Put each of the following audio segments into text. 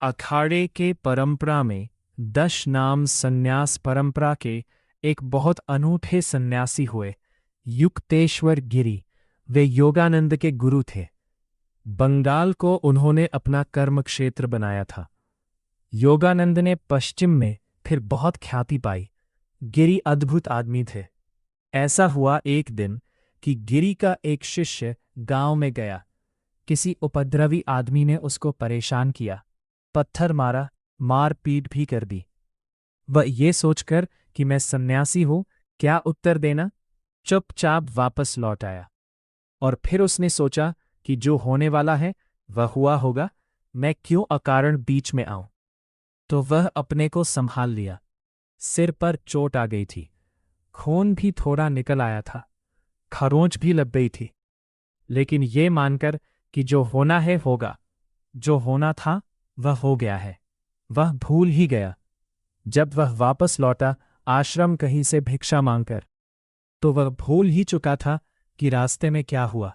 अखाड़े के परंपरा में दशनाम संन्यास परंपरा के एक बहुत अनूठे सन्यासी हुए युक्तेश्वर गिरी। वे योगानंद के गुरु थे। बंगाल को उन्होंने अपना कर्म क्षेत्र बनाया था। योगानंद ने पश्चिम में फिर बहुत ख्याति पाई। गिरी अद्भुत आदमी थे। ऐसा हुआ एक दिन कि गिरी का एक शिष्य गांव में गया। किसी उपद्रवी आदमी ने उसको परेशान किया, पत्थर मारा, मार पीट भी कर दी। वह ये सोचकर कि मैं सन्यासी हूं, क्या उत्तर देना, चुपचाप वापस लौट आया। और फिर उसने सोचा कि जो होने वाला है वह हुआ होगा, मैं क्यों अकारण बीच में आऊं। तो वह अपने को संभाल लिया। सिर पर चोट आ गई थी, खून भी थोड़ा निकल आया था, खरोंच भी लग गई थी, लेकिन ये मानकर कि जो होना है होगा, जो होना था वह हो गया है, वह भूल ही गया। जब वह वापस लौटा आश्रम कहीं से भिक्षा मांगकर, तो वह भूल ही चुका था कि रास्ते में क्या हुआ।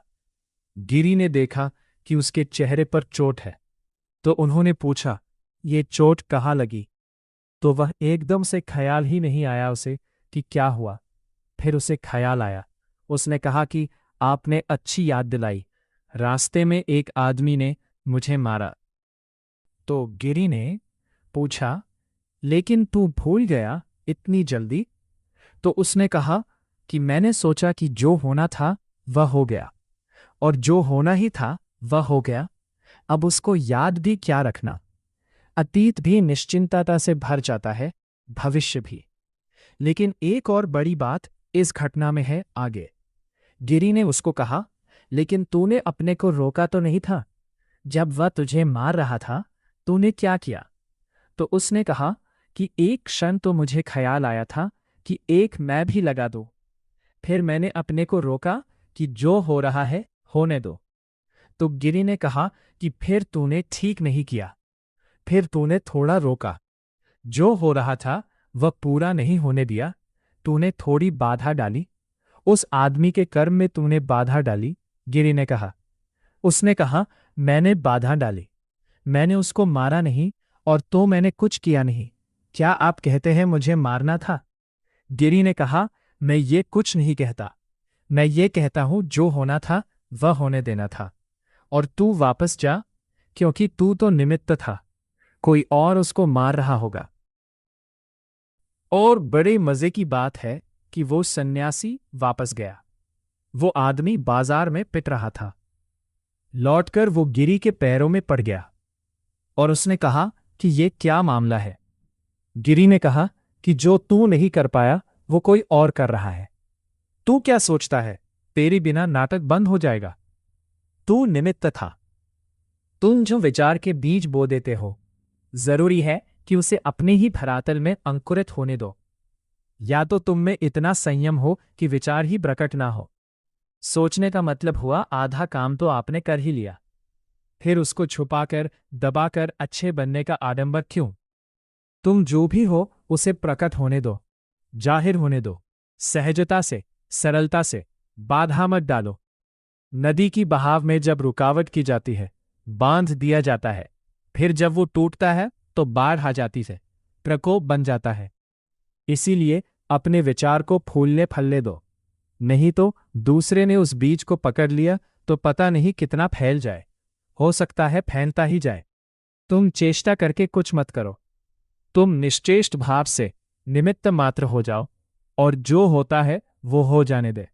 गिरी ने देखा कि उसके चेहरे पर चोट है, तो उन्होंने पूछा, ये चोट कहाँ लगी। तो वह एकदम से ख्याल ही नहीं आया उसे कि क्या हुआ। फिर उसे ख्याल आया। उसने कहा कि आपने अच्छी याद दिलाई, रास्ते में एक आदमी ने मुझे मारा। तो गिरी ने पूछा, लेकिन तू भूल गया इतनी जल्दी। तो उसने कहा कि मैंने सोचा कि जो होना था वह हो गया, और जो होना ही था वह हो गया। अब उसको याद भी क्या रखना। अतीत भी निश्चिंतता से भर जाता है, भविष्य भी। लेकिन एक और बड़ी बात इस घटना में है आगे। गिरी ने उसको कहा, लेकिन तूने अपने को रोका तो नहीं था। जब वह तुझे मार रहा था तूने क्या किया। तो उसने कहा कि एक क्षण तो मुझे ख्याल आया था कि एक मैं भी लगा दूं। फिर मैंने अपने को रोका कि जो हो रहा है होने दो। तो गिरी ने कहा कि फिर तूने ठीक नहीं किया। फिर तूने थोड़ा रोका, जो हो रहा था वह पूरा नहीं होने दिया। तूने थोड़ी बाधा डाली, उस आदमी के कर्म में तूने बाधा डाली। गिरी ने कहा। उसने कहा, मैंने बाधा डाली, मैंने उसको मारा नहीं, और तो मैंने कुछ किया नहीं। क्या आप कहते हैं मुझे मारना था। गिरी ने कहा, मैं ये कुछ नहीं कहता। मैं ये कहता हूं जो होना था वह होने देना था, और तू वापस जा, क्योंकि तू तो निमित्त था, कोई और उसको मार रहा होगा। और बड़े मजे की बात है कि वो सन्यासी वापस गया। वो आदमी बाजार में पिट रहा था। लौटकर वो गिरी के पैरों में पड़ गया, और उसने कहा कि ये क्या मामला है। गिरी ने कहा कि जो तू नहीं कर पाया वो कोई और कर रहा है। तू क्या सोचता है तेरे बिना नाटक बंद हो जाएगा। तू निमित्त था। तुम जो विचार के बीज बो देते हो, जरूरी है कि उसे अपने ही धरातल में अंकुरित होने दो। या तो तुम में इतना संयम हो कि विचार ही प्रकट ना हो। सोचने का मतलब हुआ आधा काम तो आपने कर ही लिया। फिर उसको छुपाकर दबाकर अच्छे बनने का आडंबर क्यों। तुम जो भी हो उसे प्रकट होने दो, जाहिर होने दो, सहजता से, सरलता से। बाधा मत डालो। नदी की बहाव में जब रुकावट की जाती है, बांध दिया जाता है, फिर जब वो टूटता है तो बाढ़ आ जाती है, प्रकोप बन जाता है। इसीलिए अपने विचार को फूलने फलने दो, नहीं तो दूसरे ने उस बीज को पकड़ लिया तो पता नहीं कितना फैल जाए, हो सकता है फैलता ही जाए। तुम चेष्टा करके कुछ मत करो। तुम निश्चेष्ट भाव से निमित्त मात्र हो जाओ, और जो होता है वो हो जाने दे।